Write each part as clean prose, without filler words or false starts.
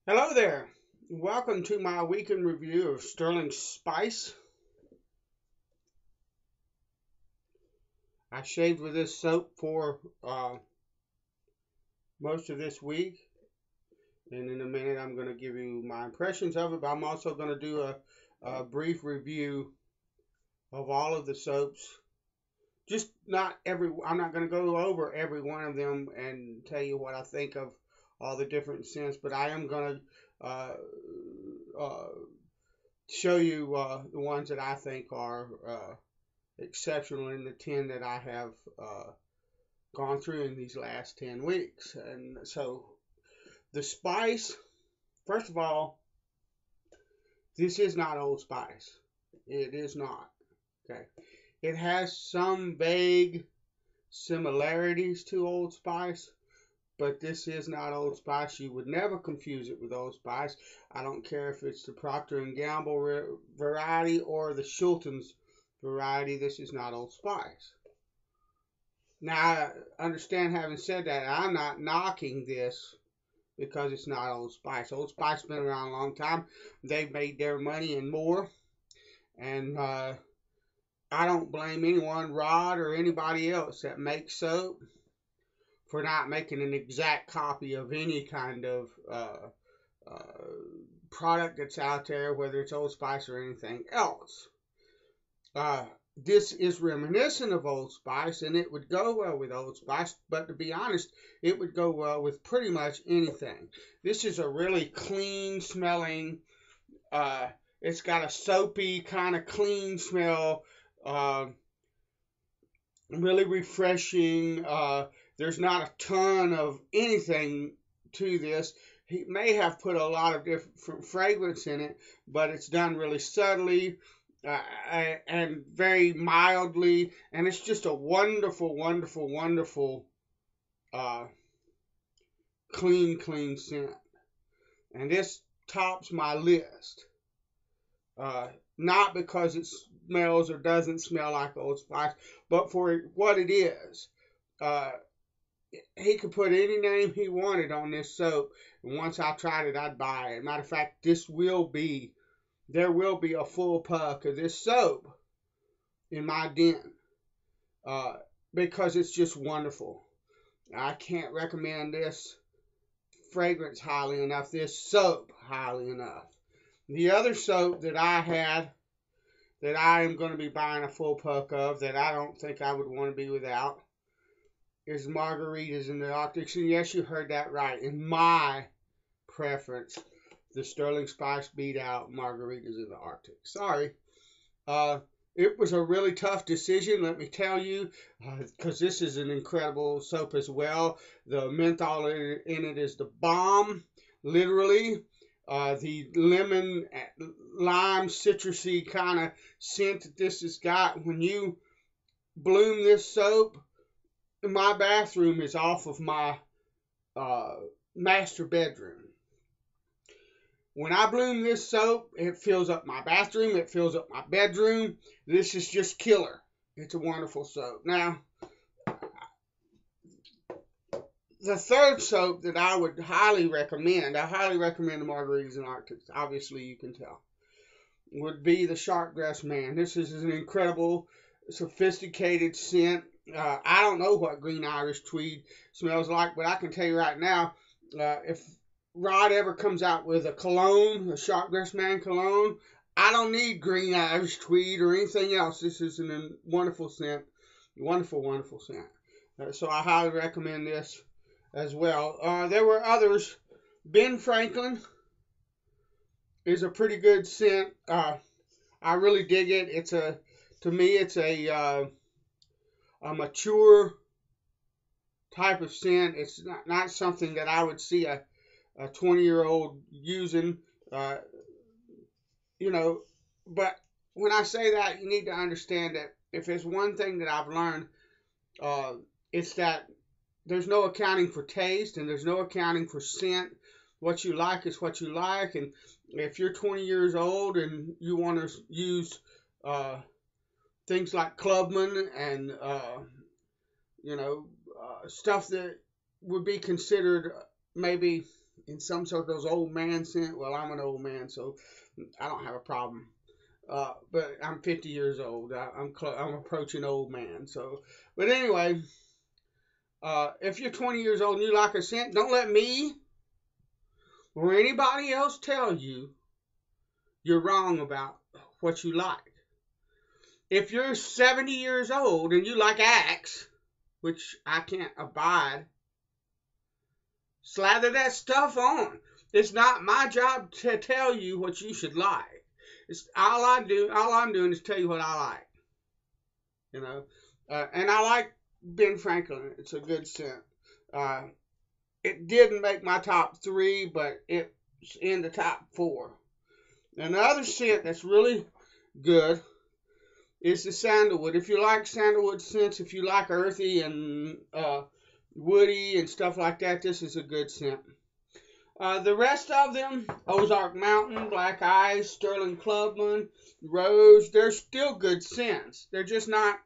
Hello there. Welcome to my weekend review of Stirling Spice. I shaved with this soap for most of this week, and in a minute I'm going to give you my impressions of it, but I'm also going to do a brief review of all of the soaps. I'm not going to go over every one of them and tell you what I think of all the different scents, but I am going to uh, show you the ones that I think are exceptional in the 10 that I have gone through in these last 10 weeks. And so the Spice, first of all, this is not Old Spice. It is not. Okay. It has some vague similarities to Old Spice, but this is not Old Spice. You would never confuse it with Old Spice. I don't care if it's the Procter & Gamble variety or the Shulton's variety. This is not Old Spice. Now, I understand, having said that, I'm not knocking this because it's not Old Spice. Old Spice has been around a long time. They've made their money and more. And I don't blame anyone, Rod or anybody else that makes soap, for not making an exact copy of any kind of product that's out there, whether it's Old Spice or anything else. This is reminiscent of Old Spice, and it would go well with Old Spice, but to be honest, it would go well with pretty much anything. This is a really clean smelling, it's got a soapy kind of clean smell, really refreshing. There's not a ton of anything to this. He may have put a lot of different fragrance in it, but it's done really subtly and very mildly, and it's just a wonderful, wonderful, wonderful clean scent. And this tops my list. Not because it smells or doesn't smell like Old Spice, but for what it is. He could put any name he wanted on this soap, and once I tried it, I'd buy it. Matter of fact, there will be a full puck of this soap in my den because it's just wonderful. I can't recommend this fragrance highly enough, this soap highly enough. The other soap that I had that I am going to be buying a full puck of that I don't think I would want to be without is Margaritas in the Arctic. And yes, you heard that right. In my preference, the Stirling Spice beat out Margaritas in the Arctic. Sorry. It was a really tough decision, let me tell you, because this is an incredible soap as well. The menthol in it is the bomb, literally. The lemon, lime, citrusy kind of scent that this has got. When you bloom this soap, my bathroom is off of my master bedroom. When I bloom this soap, it fills up my bathroom, it fills up my bedroom. This is just killer. It's a wonderful soap. Now, the third soap that I would highly recommend, I highly recommend the Margaritas in Arctic, obviously you can tell, would be the Shark Dressed Man. This is an incredible, sophisticated scent. I don't know what green Irish tweed smells like, but I can tell you right now, if Rod ever comes out with a cologne, a Shark Dressed Man cologne, I don't need green Irish tweed or anything else. This is a wonderful scent, wonderful, wonderful scent. So I highly recommend this as well. There were others. Ben Franklin is a pretty good scent. I really dig it. To me, it's a mature type of scent. It's not something that I would see a 20-year-old using, But when I say that, you need to understand that if there's one thing that I've learned, it's that there's no accounting for taste and there's no accounting for scent. What you like is what you like. And if you're 20 years old and you want to use things like Clubman and, stuff that would be considered maybe in some circles, old man scent. Well, I'm an old man, so I don't have a problem. But I'm 50 years old. I'm approaching old man. So, but anyway, if you're 20 years old and you like a scent, don't let me or anybody else tell you you're wrong about what you like. If you're 70 years old and you like Axe, which I can't abide, slather that stuff on. It's not my job to tell you what you should like. It's all I do. All I'm doing is tell you what I like. You know, and I like Ben Franklin. It's a good scent. Uh, it didn't make my top three, but it's in the top four. Another scent that's really good is the sandalwood. If you like sandalwood scents, if you like earthy and woody and stuff like that, this is a good scent. The rest of them, Ozark Mountain, Black Ice, Stirling Clubman, Rose, they're still good scents. They're just not,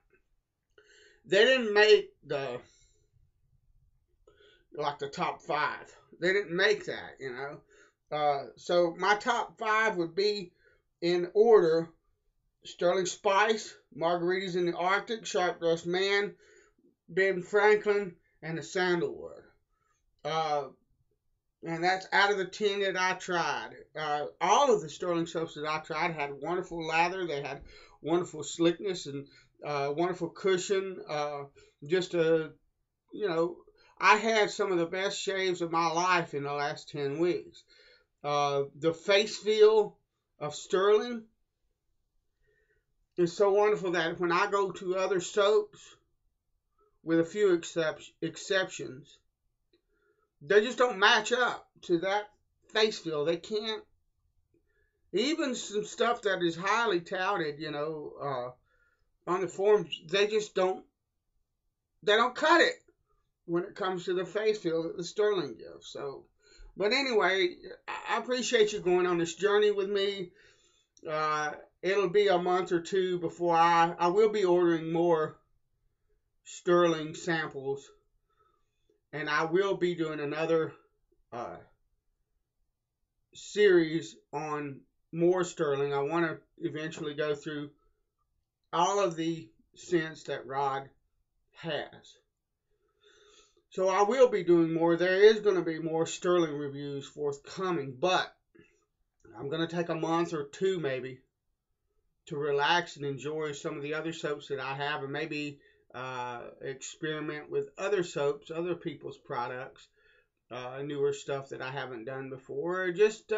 they didn't make the top five. They didn't make that, you know. So my top five would be in order: Sterling Spice, Margaritas in the Arctic, Sharp Dressed Man, Ben Franklin, and the Sandalwood. And that's out of the 10 that I tried. All of the Sterling soaps that I tried had wonderful lather. They had wonderful slickness and wonderful cushion. Just a, you know, I had some of the best shaves of my life in the last 10 weeks. The face feel of Sterling is so wonderful that when I go to other soaps, with a few exceptions, they just don't match up to that face feel. They can't. Even some stuff that is highly touted, you know, on the forums, they just don't. They don't cut it when it comes to the face feel that the Sterling gives. So, but anyway, I appreciate you going on this journey with me. It'll be a month or two before I will be ordering more Sterling samples. And I will be doing another series on more Sterling. I want to eventually go through all of the scents that Rod has. So I will be doing more. There is going to be more Sterling reviews forthcoming, but I'm going to take a month or two maybe to relax and enjoy some of the other soaps that I have, and maybe experiment with other soaps, other people's products, newer stuff that I haven't done before. Just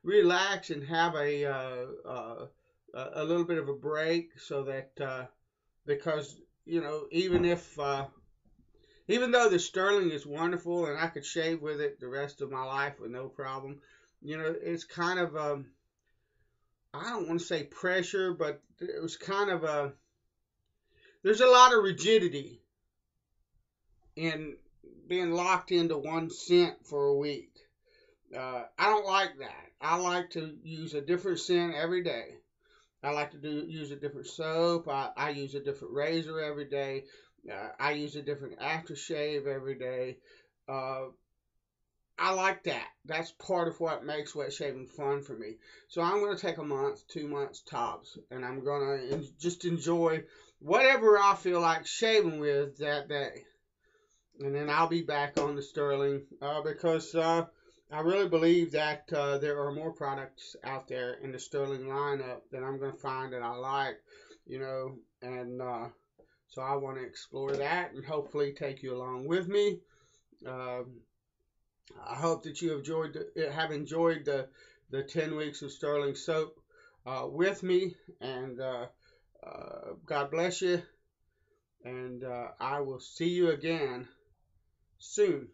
relax and have a little bit of a break, so that because you know, even though the Sterling is wonderful and I could shave with it the rest of my life with no problem, you know, it's kind of I don't want to say pressure, but it was kind of there's a lot of rigidity in being locked into one scent for a week. I don't like that. I like to use a different scent every day. I like to use a different soap. I use a different razor every day. I use a different aftershave every day. I like that. That's part of what makes wet shaving fun for me. So I'm going to take a month, 2 months tops, and I'm going to just enjoy whatever I feel like shaving with that day. And then I'll be back on the Sterling because I really believe that there are more products out there in the Sterling lineup that I'm going to find that I like, you know, and so I want to explore that and hopefully take you along with me. I hope that you have enjoyed the 10 weeks of Sterling soap with me, and God bless you, and I will see you again soon.